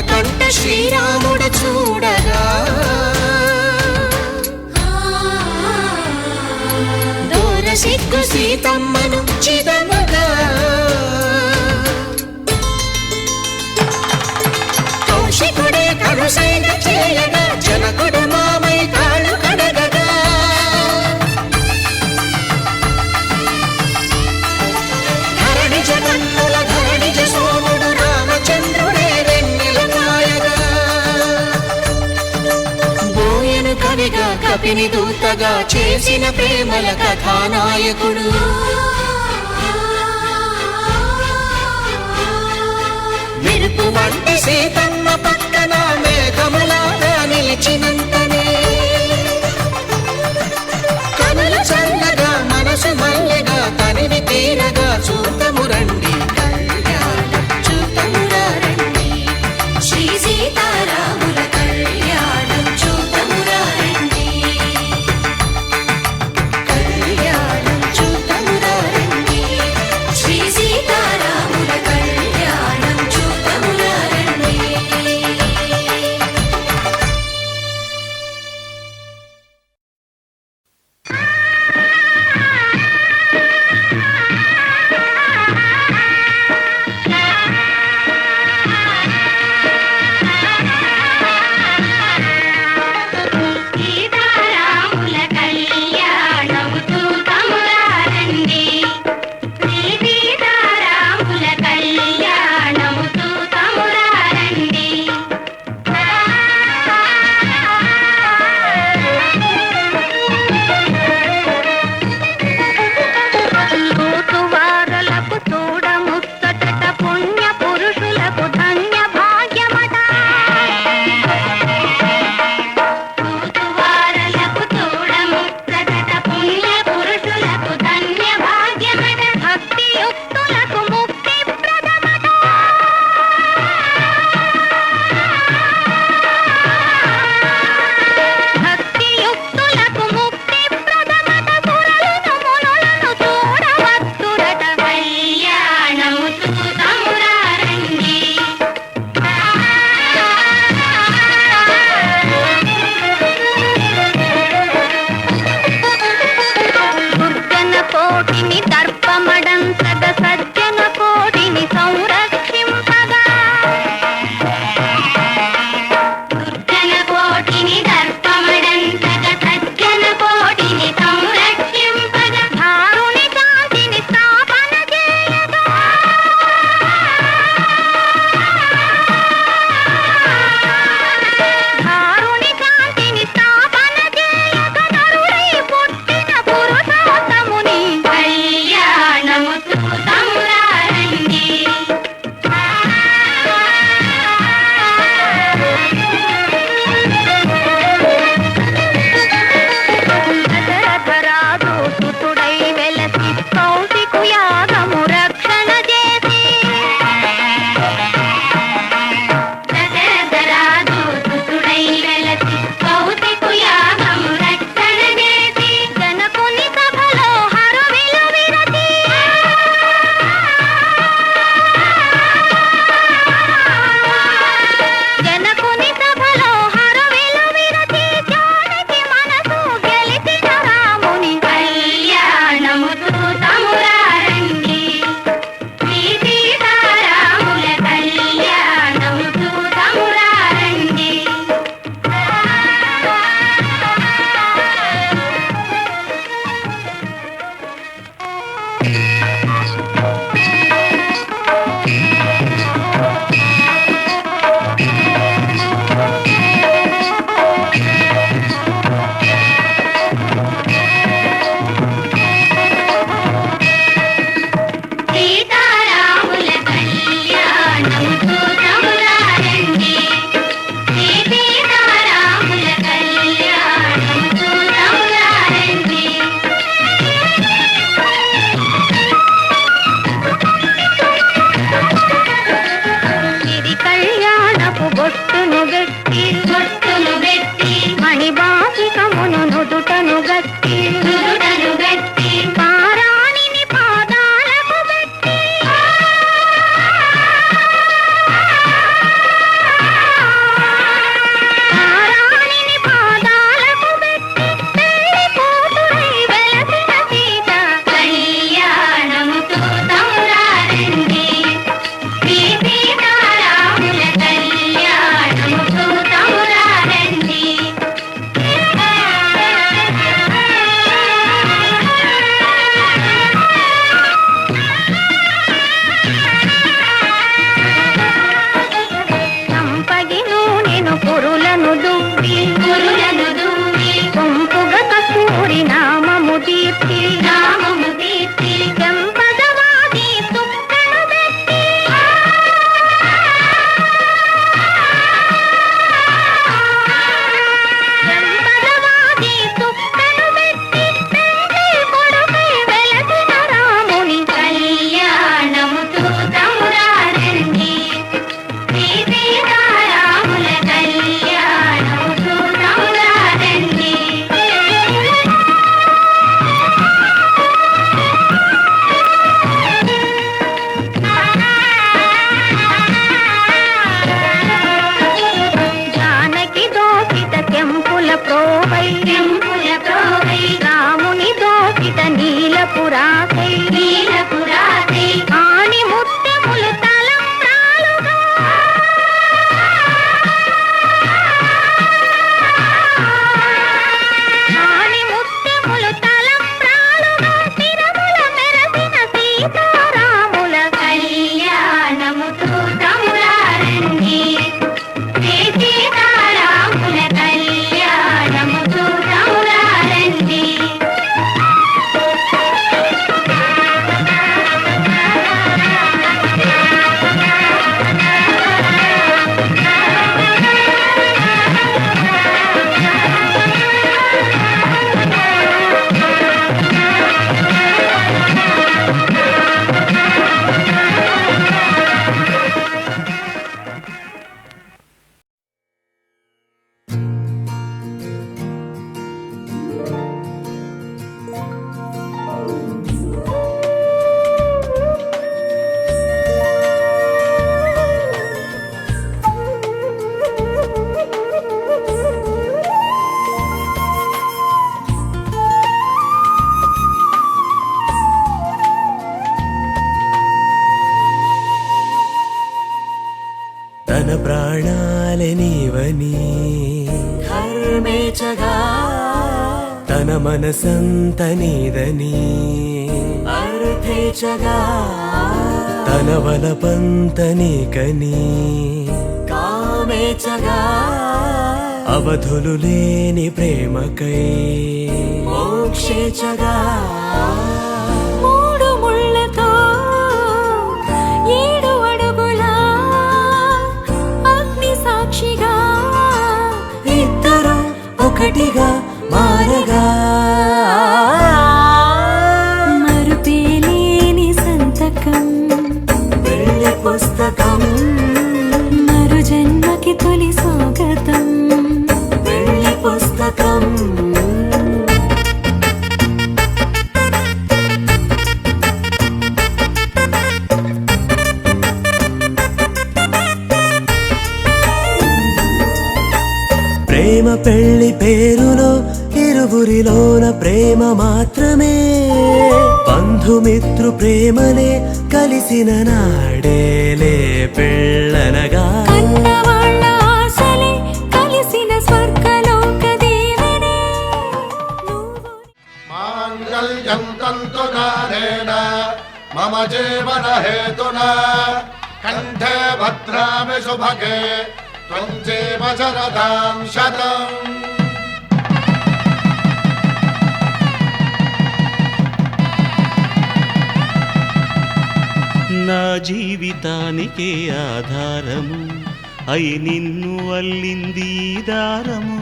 కంట శ్రీరాముడు చూడగా దూర సిగ్గు సీతమ్మను చిదమగా కౌశికుడే కరుసైన చేయగా జనకుడు మామై కాళ్ళు కడగగా ధరణి జగన్నుల ధరణిజ సోముడు రామచంద్రుడే వెన్నెల కాయగా బోయను కవిగా కపిని దూతగా చేసిన ప్రేమల కథానాయకుడు మెరుపు వంటి సీతమ్మ పక్కన మేఘములాగా నిలిచినంతనే కనులు చల్లగా మనసు మల్లెగా తనివి తీరగా చూతము రండి కళ్యాణం చూతమురా రండి శ్రీ సీతారాముల కళ్యాణం చూతమురా రండి కళ్యాణం చూతమురా రండి శ్రీ సీతారాముల కళ్యాణం చూతమురా రండి చాలే నీవని ధర్మేచగా తన మనసంత నీదని అర్థేచగా తన వలపంత నీకని కామేచగా అవధులు లేని ప్రేమకై మోక్షేచగా మూడు ముళ్ళతో 7 అడుగుల అగ్ని సాక్షిగా ఇద్దరు ఒకటిగా మారగా మరుపేలేని సంతకం వెళ్ళి పుస్తకం మరు జన్మకి తొలి స్వాగతం వెళ్ళి పుస్తకం ప్రేమ పెళ్లి పేరులో ఇరువురిలోన ప్రేమ మాత్రమే బంధుమిత్రు ప్రేమలే కలిసిన నాడేలే పెళ్ళనగా కన్నవాళ్ళ ఆశలే కలిసిన స్వర్గలోక దేవనే మాంగళ్యం తంతునానేన మమ జీవన హేతునా కంఠే భద్రామి శుభగే త్వం జీవ శరదాం శతం. నా జీవితానికే ఆధారము అయి నిన్ను అల్లింది ఈ దారము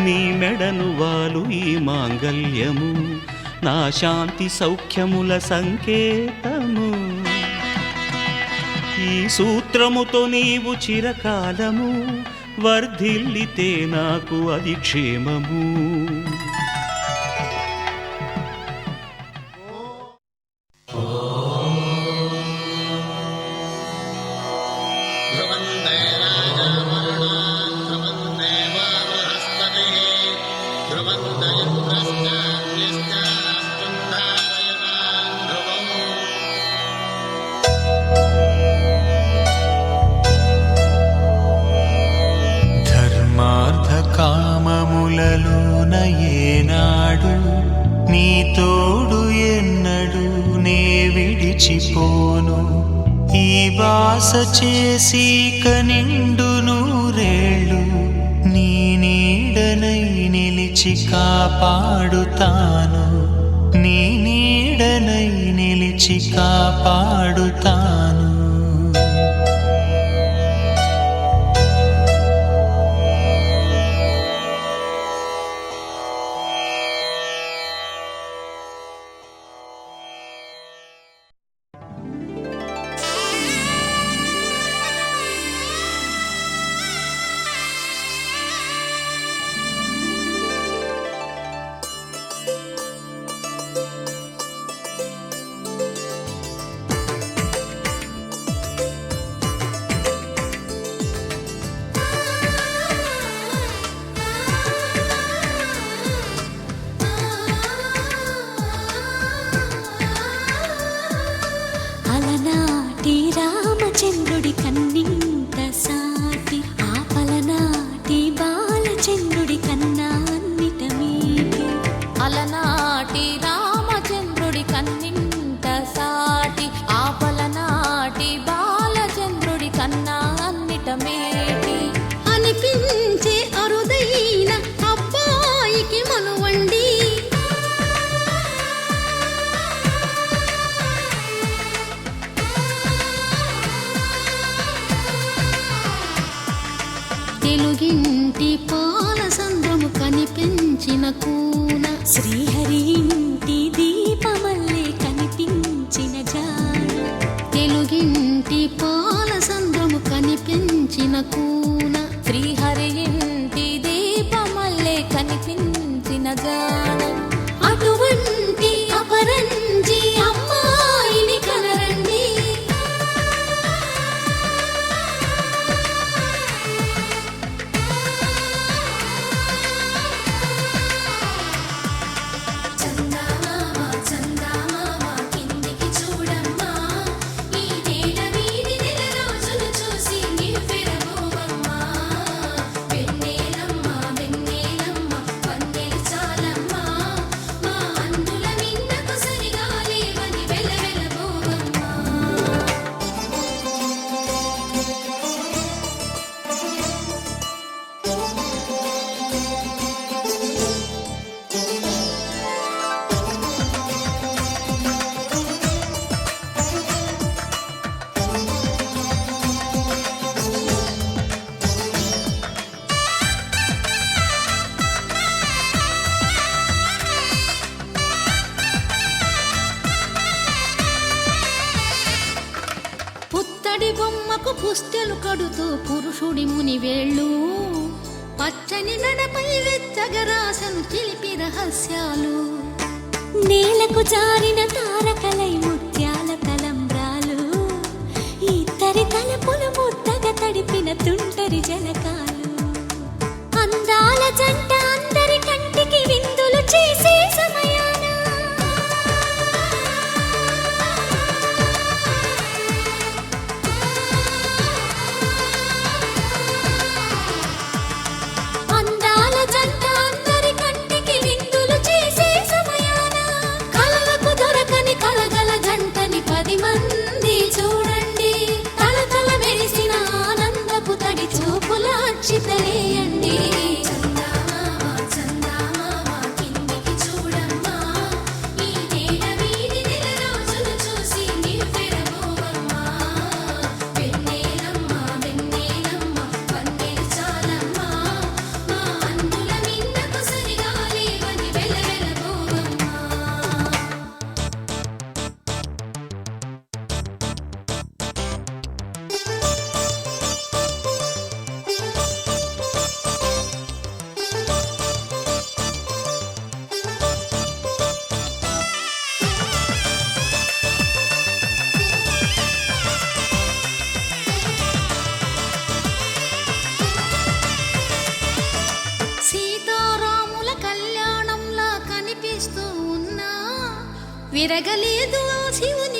నీ మెడను వాలు ఈ మాంగల్యము నా శాంతి సౌఖ్యముల సంకేతము ఈ సూత్రముతో నీవు చిరకాలము వర్ధిల్లితే నాకు అది క్షేమము ధర్మార్థ కామములలోన ఏనాడు నీ తోడు ఎన్నడు నే విడిచిపోను ఈ వాస చేసి కనిండు నూరేళ్ళు నీ నీడనై నిలిచి కాపాడుతాను నీ నీడనై నిలిచి కాపాడుతాను అలనాటి రామచంద్రుడి కన్నింత సాటి ఆపలనాటి బాలచంద్రుడి కన్నా అన్నిట మీటి అలనాటి రామచంద్రుడి కన్నింత సాటి ఆపలనాటి బాలచంద్రుడి కన్నా అన్నిట మేటి అనిపించే అరుదైన అబ్బాయికి మనువండి తెలుగింటి పాల సంద్రము కనిపించిన కూన శ్రీహరి ఇంటి దీపమల్లే కనిపించిన జాన తెలుగింటి పాల సంద్రము కనిపించిన కూన శ్రీహరి ఇంటి దీపమల్లే కనిపించిన జానం అటువంటి అపరంజి అమ్మాయిని కనరండి కిందికి చూడమ్మా ఈ నేల వీడి నెల రోజులు చూసి పుస్తెలు కడుతూ పురుషుడి ముని వేళ్ళు పచ్చని మెడపై వెచ్చగరాసను చిలిపి రహస్యాలు నేలకు జారిన తారకలై ముత్యాల తలంబ్రాలు ఇద్దరి తలపులు ముద్దగా తడిపిన తుంటరి జలకాలు అందాల జంట అందరి కంటికి విందులు చేసే సమయాన అందాల జంట అందరి కంటికి విందులు చేసే సమయాన కలలకు దొరకని కలగల జంటని 10 మంది చూడండి తలతల మెరిసిన ఆనందపు తడి చూపుల అక్షితలేయండి సీతారాముల కళ్యాణంలా కనిపిస్తూ ఉన్నా విరగలేదు ఆ శివుని